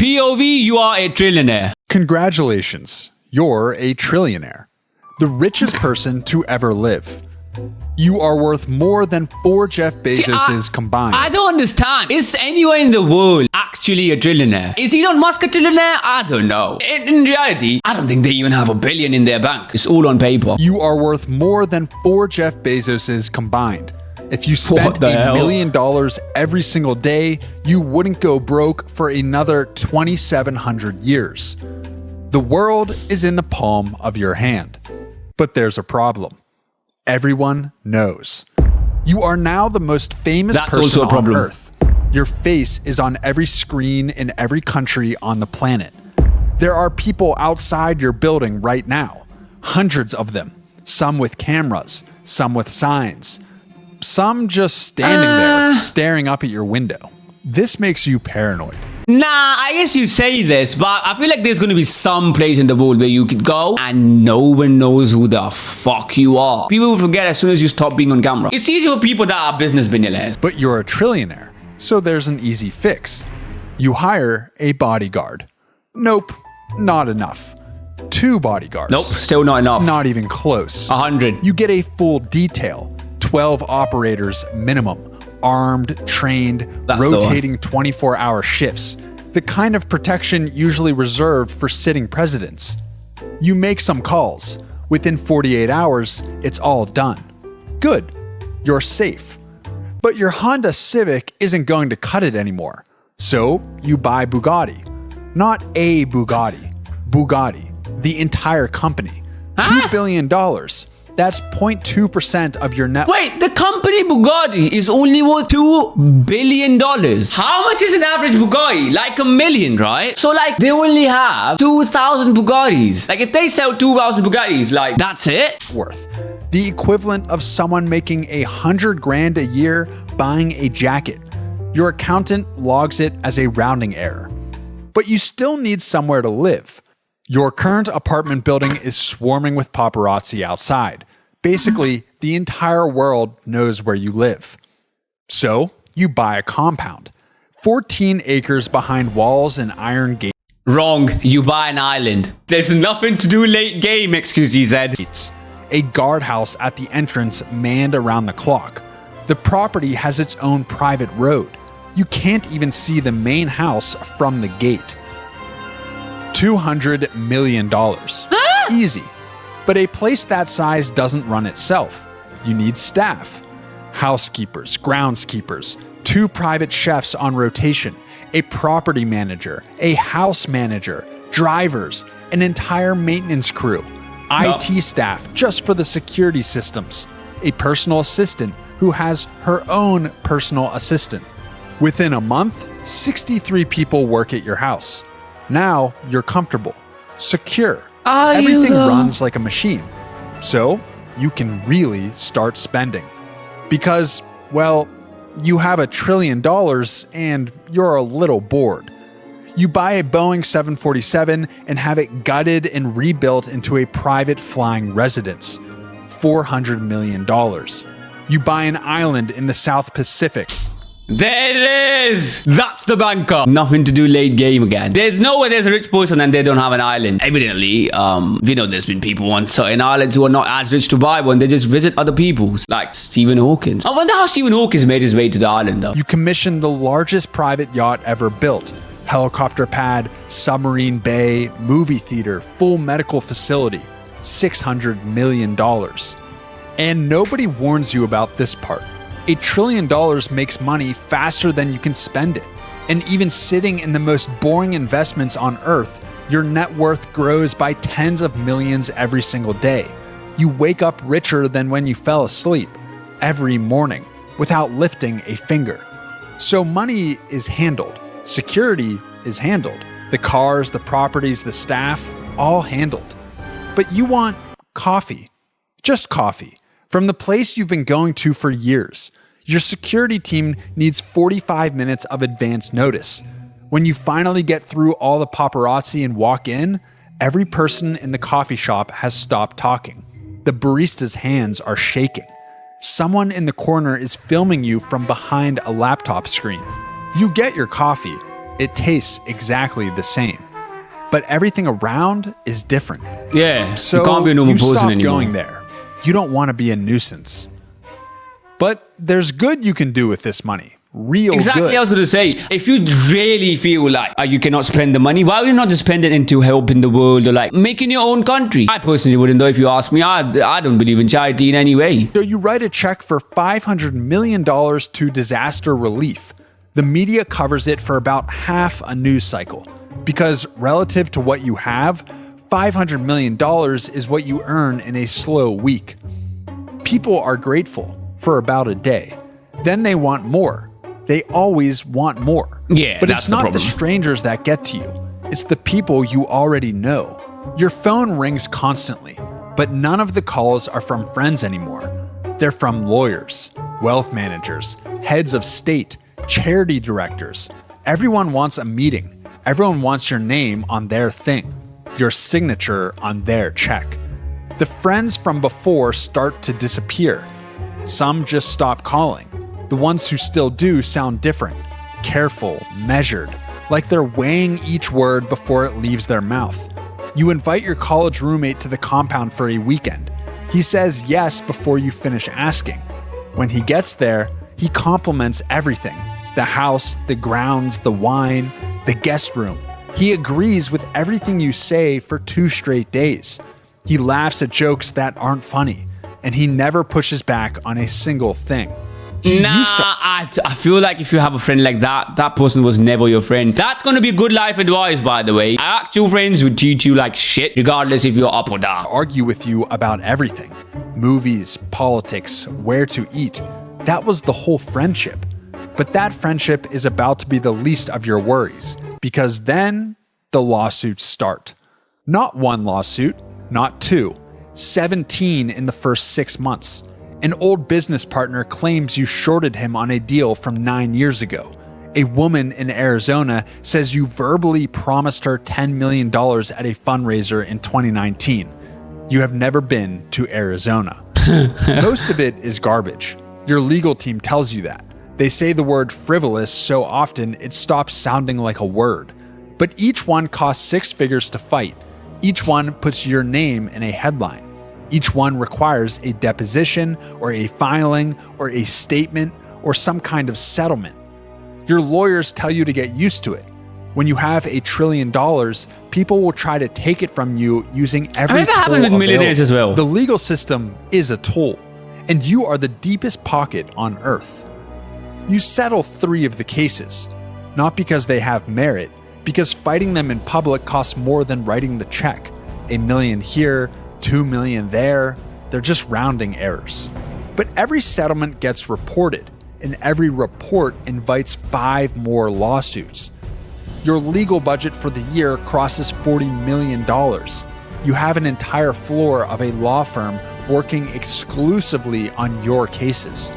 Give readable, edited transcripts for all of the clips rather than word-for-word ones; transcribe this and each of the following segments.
POV, you are a trillionaire. Congratulations, you're a trillionaire. The richest person to ever live. You are worth more than 4 Jeff Bezoses combined. I don't understand. Is anyone in the world actually a trillionaire? Is Elon Musk a trillionaire? I don't know. In reality, I don't think they even have $1 billion in their bank. It's all on paper. You are worth more than 4 Jeff Bezoses combined. If you spent $1 million every single day, you wouldn't go broke for another 2,700 years. The world is in the palm of your hand. But there's a problem. Everyone knows. You are now the most famous person on Earth. Your face is on every screen in every country on the planet. There are people outside your building right now. Hundreds of them. Some with cameras, some with signs. Some just standing there, staring up at your window. This makes you paranoid. Nah, I guess you say this, but I feel like there's going to be some place in the world where you could go and no one knows who the fuck you are. People will forget as soon as you stop being on camera. It's easy for people that are business billionaires. But you're a trillionaire, so there's an easy fix. You hire a bodyguard. Nope, not enough. 2 bodyguards. Nope, still not enough. Not even close. 100. You get a full detail. 12 operators minimum. Armed, trained, rotating 24-hour shifts, the kind of protection usually reserved for sitting presidents. You make some calls. Within 48 hours, it's all done. Good. You're safe. But your Honda Civic isn't going to cut it anymore. So you buy Bugatti. Not a Bugatti. Bugatti. The entire company. $2 billion. That's 0.2% of your net. Wait, the company Bugatti is only worth $2 billion. How much is an average Bugatti? Like $1 million, right? So like they only have 2,000 Bugattis. Like if they sell 2,000 Bugattis, like that's it? Worth. The equivalent of someone making $100 grand a year buying a jacket. Your accountant logs it as a rounding error. But you still need somewhere to live. Your current apartment building is swarming with paparazzi outside. Basically, the entire world knows where you live. So, you buy a compound. 14 acres behind walls and iron gates. Wrong, you buy an island. There's nothing to do late game, excuse he said. A guardhouse at the entrance manned around the clock. The property has its own private road. You can't even see the main house from the gate. $200 million. Easy. But a place that size doesn't run itself. You need staff. Housekeepers, groundskeepers, 2 private chefs on rotation, a property manager, a house manager, drivers, an entire maintenance crew, IT staff just for the security systems, a personal assistant who has her own personal assistant. Within a month, 63 people work at your house. Now you're comfortable, secure. Everything runs like a machine. So you can really start spending. Because, well, you have $1 trillion and you're a little bored. You buy a Boeing 747 and have it gutted and rebuilt into a private flying residence. $400 million. You buy an island in the South Pacific. There it is! That's the banker. Nothing to do late game again. There's no way there's a rich person and they don't have an island. Evidently, we know there's been people on certain islands who are not as rich to buy one. They just visit other people's, like Stephen Hawking. I wonder how Stephen Hawking made his way to the island though. You commissioned the largest private yacht ever built. Helicopter pad, submarine bay, movie theater, full medical facility. $600 million. And nobody warns you about this part. $1 trillion makes money faster than you can spend it. And even sitting in the most boring investments on Earth, your net worth grows by tens of millions every single day. You wake up richer than when you fell asleep, every morning, without lifting a finger. So money is handled. Security is handled. The cars, the properties, the staff, all handled. But you want coffee. Just coffee. From the place you've been going to for years. Your security team needs 45 minutes of advance notice. When you finally get through all the paparazzi and walk in, every person in the coffee shop has stopped talking. The barista's hands are shaking. Someone in the corner is filming you from behind a laptop screen. You get your coffee, It tastes exactly the same. But everything around is different. Yeah, So you can't be a normal you person stop anymore. going there. You don't want to be a nuisance. But there's good you can do with this money. Real Exactly, good. I was going to say, if you really feel like you cannot spend the money, why would you not just spend it into helping the world or like making your own country? I personally wouldn't, though, if you ask me. I don't believe in charity in any way. So you write a check for $500 million to disaster relief. The media covers it for about half a news cycle. Because relative to what you have, $500 million is what you earn in a slow week. People are grateful for about a day. Then they want more. They always want more. Yeah, but that's it's not the problem. strangers that get to you. It's the people you already know. Your phone rings constantly, but none of the calls are from friends anymore. They're from lawyers, wealth managers, heads of state, charity directors. Everyone wants a meeting. Everyone wants your name on their thing, your signature on their check. The friends from before start to disappear. Some just stop calling. The ones who still do sound different, careful, measured, like they're weighing each word before it leaves their mouth. You invite your college roommate to the compound for a weekend. He says yes before you finish asking. When he gets there, he compliments everything: the house, the grounds, the wine, the guest room. He agrees with everything you say for 2 straight days. He laughs at jokes that aren't funny, and he never pushes back on a single thing. I feel like if you have a friend like that, that person was never your friend. That's going to be good life advice, by the way. Actual friends would treat you like shit, regardless if you're up or down. Argue with you about everything: movies, politics, where to eat. That was the whole friendship. But that friendship is about to be the least of your worries, because then the lawsuits start. Not one lawsuit, not 2, 17 in the first 6 months. An old business partner claims you shorted him on a deal from 9 years ago. A woman in Arizona says you verbally promised her $10 million at a fundraiser in 2019. You have never been to Arizona. Most of it is garbage. Your legal team tells you that. They say the word frivolous so often it stops sounding like a word. But each one costs 6 figures to fight. Each one puts your name in a headline. Each one requires a deposition or a filing or a statement or some kind of settlement. Your lawyers tell you to get used to it. When you have $1 trillion, people will try to take it from you using every tool that happens with millionaires as well. The legal system is a tool, and you are the deepest pocket on earth. You settle 3 of the cases, not because they have merit, because fighting them in public costs more than writing the check. $1 million here, $2 million there. They're just rounding errors. But every settlement gets reported, and every report invites 5 more lawsuits. Your legal budget for the year crosses $40 million. You have an entire floor of a law firm working exclusively on your cases.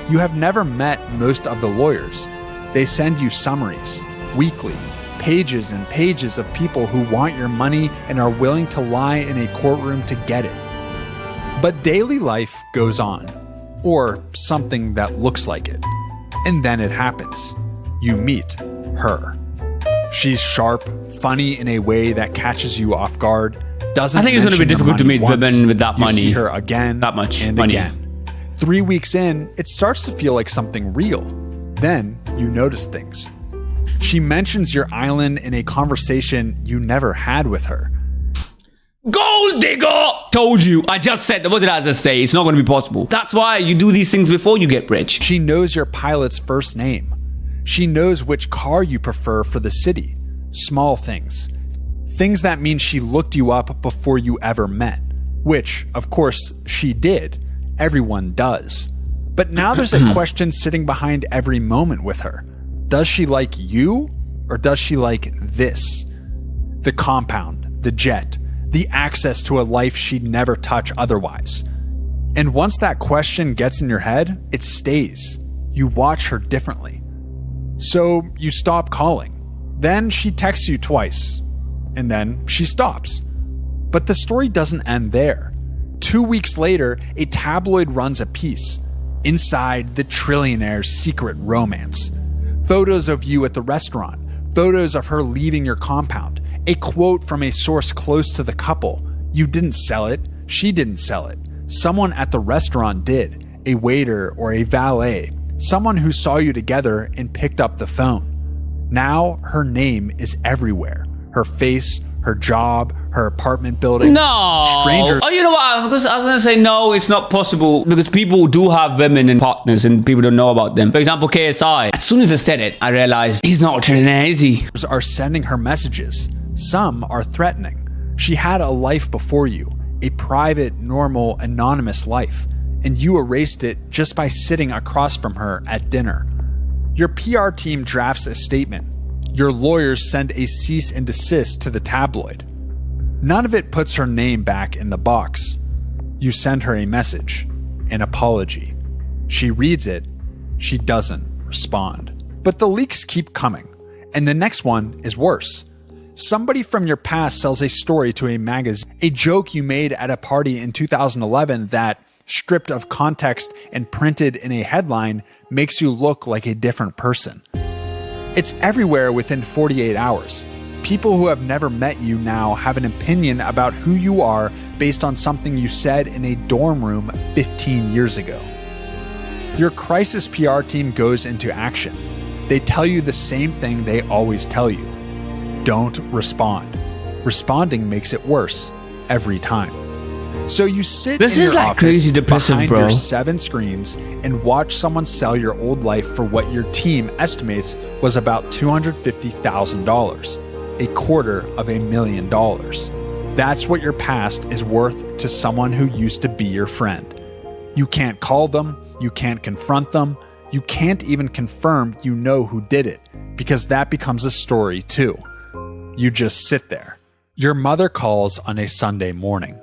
You have never met most of the lawyers. They send you summaries, weekly, pages and pages of people who want your money and are willing to lie in a courtroom to get it. But daily life goes on, or something that looks like it. And then it happens. You meet her. She's sharp, funny in a way that catches you off guard. I think it's going to be difficult to meet women with that money. You see her again, that much and money. Again. 3 weeks in, it starts to feel like something real. Then you notice things. She mentions your island in a conversation you never had with her. Gold digger! Told you. I just said, what did I just say? It's not going to be possible. That's why you do these things before you get rich. She knows your pilot's first name. She knows which car you prefer for the city. Small things. Things that mean she looked you up before you ever met. Which, of course, she did. Everyone does. But now there's a question sitting behind every moment with her. Does she like you, or does she like this? The compound, the jet, the access to a life she'd never touch otherwise. And once that question gets in your head, it stays. You watch her differently. So you stop calling. Then she texts you twice. And then she stops. But the story doesn't end there. 2 weeks later, a tabloid runs a piece. Inside the Trillionaire's secret romance. Photos of you at the restaurant. photos of her leaving your compound, a quote from a source close to the couple. You didn't sell it. She didn't sell it. Someone at the restaurant did, a waiter or a valet, someone who saw you together and picked up the phone. Now her name is everywhere. Her face, her job, her apartment building. No. Strangers. Oh, you know what? Because I was going to say, no, it's not possible. Because people do have women and partners and people don't know about them. For example, KSI. As soon as I said it, I realized he's not a trillionaire, is he? Are sending her messages. Some are threatening. She had a life before you, a private, normal, anonymous life, and you erased it just by sitting across from her at dinner. Your PR team drafts a statement. Your lawyers send a cease and desist to the tabloid. None of it puts her name back in the box. You send her a message, an apology. She reads it. She doesn't respond. But the leaks keep coming, and the next one is worse. Somebody from your past sells a story to a magazine, a joke you made at a party in 2011 that, stripped of context and printed in a headline, makes you look like a different person. It's everywhere within 48 hours. People who have never met you now have an opinion about who you are based on something you said in a dorm room 15 years ago. Your crisis PR team goes into action. They tell you the same thing they always tell you. Don't respond. Responding makes it worse every time. So you sit This in is your like office crazy depressive, behind bro. your 7 screens and watch someone sell your old life for what your team estimates was about $250,000, $250,000. That's what your past is worth to someone who used to be your friend. You can't call them, you can't confront them, you can't even confirm you know who did it, because that becomes a story too. You just sit there. Your mother calls on a Sunday morning.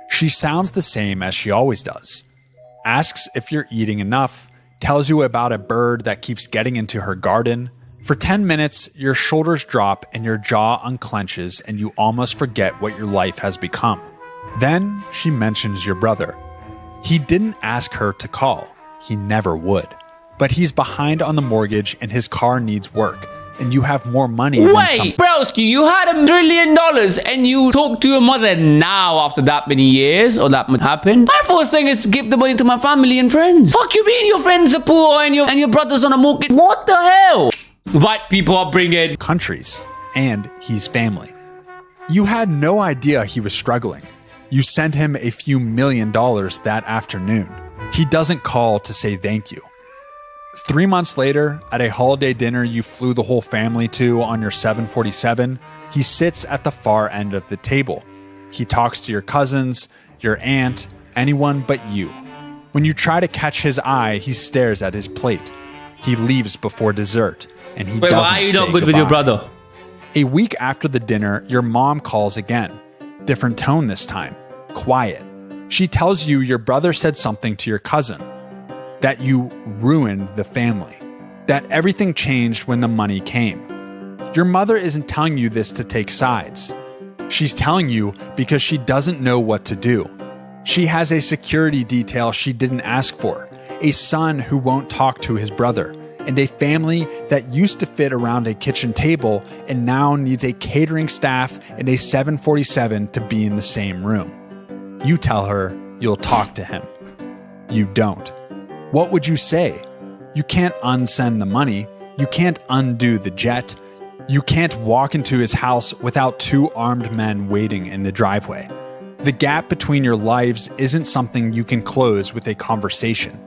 She sounds the same as she always does. Asks if you're eating enough, tells you about a bird that keeps getting into her garden. For 10 minutes, your shoulders drop and your jaw unclenches and you almost forget what your life has become. Then she mentions your brother. He didn't ask her to call. He never would. But he's behind on the mortgage and his car needs work. And you have more money than some. Wait, broski, you had $1 trillion and you talk to your mother now after that many years or that happened? My first thing is to give the money to my family and friends. Fuck you mean your friends are poor and your brother's on a mortgage? What the hell? White people are bringing countries and he's family. You had no idea he was struggling. You sent him a few $1 million that afternoon. He doesn't call to say thank you. 3 months later, at a holiday dinner you flew the whole family to on your 747, he sits at the far end of the table. He talks to your cousins, your aunt, anyone but you. When you try to catch his eye, he stares at his plate. He leaves before dessert, and he doesn't why are you say not good goodbye. with your brother? A week after the dinner, your mom calls again. Different tone this time. Quiet. She tells you your brother said something to your cousin. That you ruined the family. That everything changed when the money came. Your mother isn't telling you this to take sides. She's telling you because she doesn't know what to do. She has a security detail she didn't ask for, a son who won't talk to his brother, and a family that used to fit around a kitchen table and now needs a catering staff and a 747 to be in the same room. You tell her you'll talk to him. You don't. What would you say? You can't unsend the money. You can't undo the jet. You can't walk into his house without 2 armed men waiting in the driveway. The gap between your lives isn't something you can close with a conversation.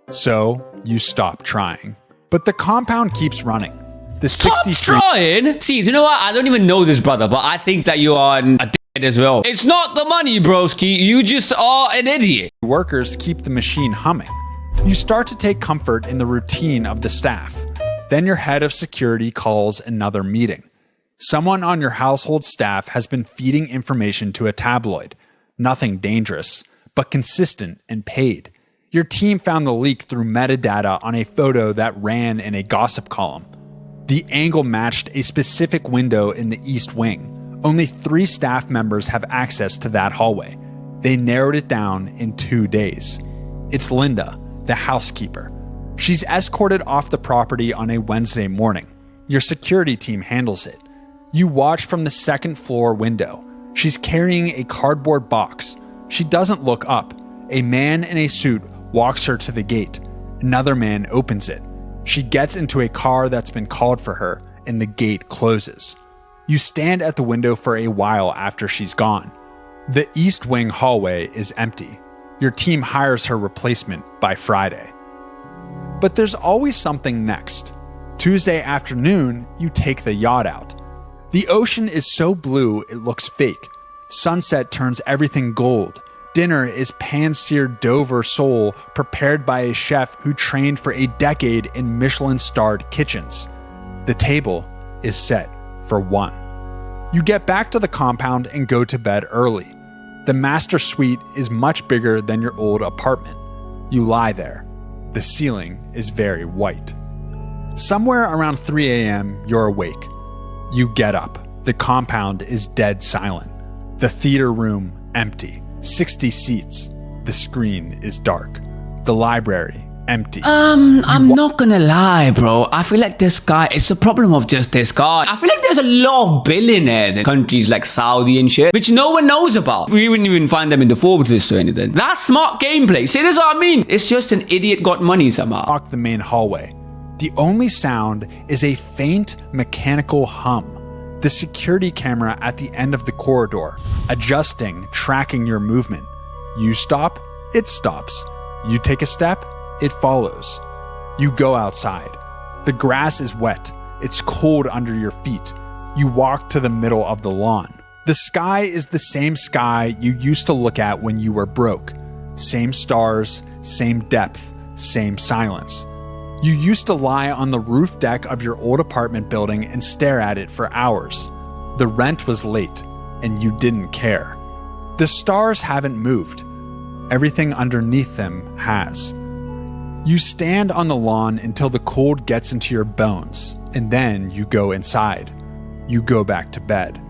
So you stop trying. But the compound keeps running. The 60 Stop trying? See, you know what? I don't even know this brother, but I think that you are a dickhead as well. It's not the money, broski. You just are an idiot. workers keep the machine humming. You start to take comfort in the routine of the staff. Then your head of security calls another meeting. Someone on your household staff has been feeding information to a tabloid. Nothing dangerous, but consistent and paid. Your team found the leak through metadata on a photo that ran in a gossip column. The angle matched a specific window in the East Wing. Only 3 staff members have access to that hallway. They narrowed it down in 2 days. It's Linda, the housekeeper. She's escorted off the property on a Wednesday morning. Your security team handles it. You watch from the second floor window. She's carrying a cardboard box. She doesn't look up. A man in a suit walks her to the gate. Another man opens it. She gets into a car that's been called for her, and the gate closes. You stand at the window for a while after she's gone. The East Wing hallway is empty. Your team hires her replacement by Friday. But there's always something next. Tuesday afternoon, you take the yacht out. The ocean is so blue it looks fake. Sunset turns everything gold. Dinner is pan-seared Dover sole prepared by a chef who trained for a decade in Michelin-starred kitchens. The table is set for one. You get back to the compound and go to bed early. The master suite is much bigger than your old apartment. You lie there. The ceiling is very white. Somewhere around 3 a.m., you're awake. You get up. The compound is dead silent. The theater room empty. 60 seats. The screen is dark. The library empty. I'm not gonna lie, bro. I feel like this guy, it's a problem of just this guy. I feel like there's a lot of billionaires in countries like Saudi and shit, which no one knows about. We wouldn't even find them in the Forbes list or anything. That's smart gameplay. See, this is what I mean. It's just an idiot got money somehow. Walk the main hallway. The only sound is a faint mechanical hum. The security camera at the end of the corridor, adjusting, tracking your movement. You stop, it stops. You take a step, it follows. You go outside. The grass is wet. It's cold under your feet. You walk to the middle of the lawn. The sky is the same sky you used to look at when you were broke. Same stars, same depth, same silence. You used to lie on the roof deck of your old apartment building and stare at it for hours. The rent was late, and you didn't care. The stars haven't moved. Everything underneath them has. You stand on the lawn until the cold gets into your bones, and then you go inside. You go back to bed.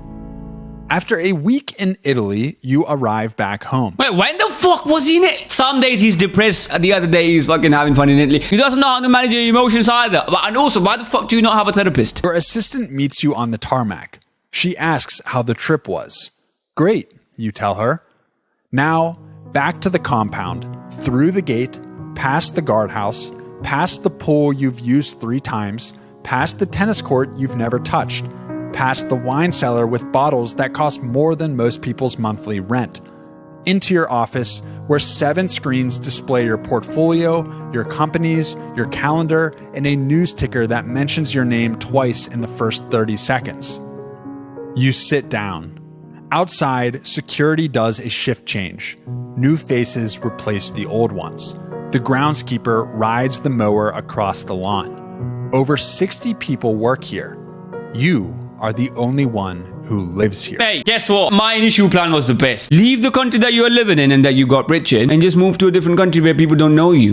After a week in Italy, you arrive back home. Wait, when the fuck was he in it? Some days he's depressed, and the other day he's fucking having fun in Italy. He doesn't know how to manage your emotions either. And also, why the fuck do you not have a therapist? Your assistant meets you on the tarmac. She asks how the trip was. Great, you tell her. Now, back to the compound, through the gate, past the guardhouse, past the pool you've used 3 times, past the tennis court you've never touched, past the wine cellar with bottles that cost more than most people's monthly rent, into your office where 7 screens display your portfolio, your companies, your calendar, and a news ticker that mentions your name twice in the first 30 seconds. You sit down. Outside, security does a shift change. New faces replace the old ones. The groundskeeper rides the mower across the lawn. Over 60 people work here. You are the only one who lives here. Hey, guess what? My initial plan was the best. Leave the country that you are living in and that you got rich in and just move to a different country where people don't know you.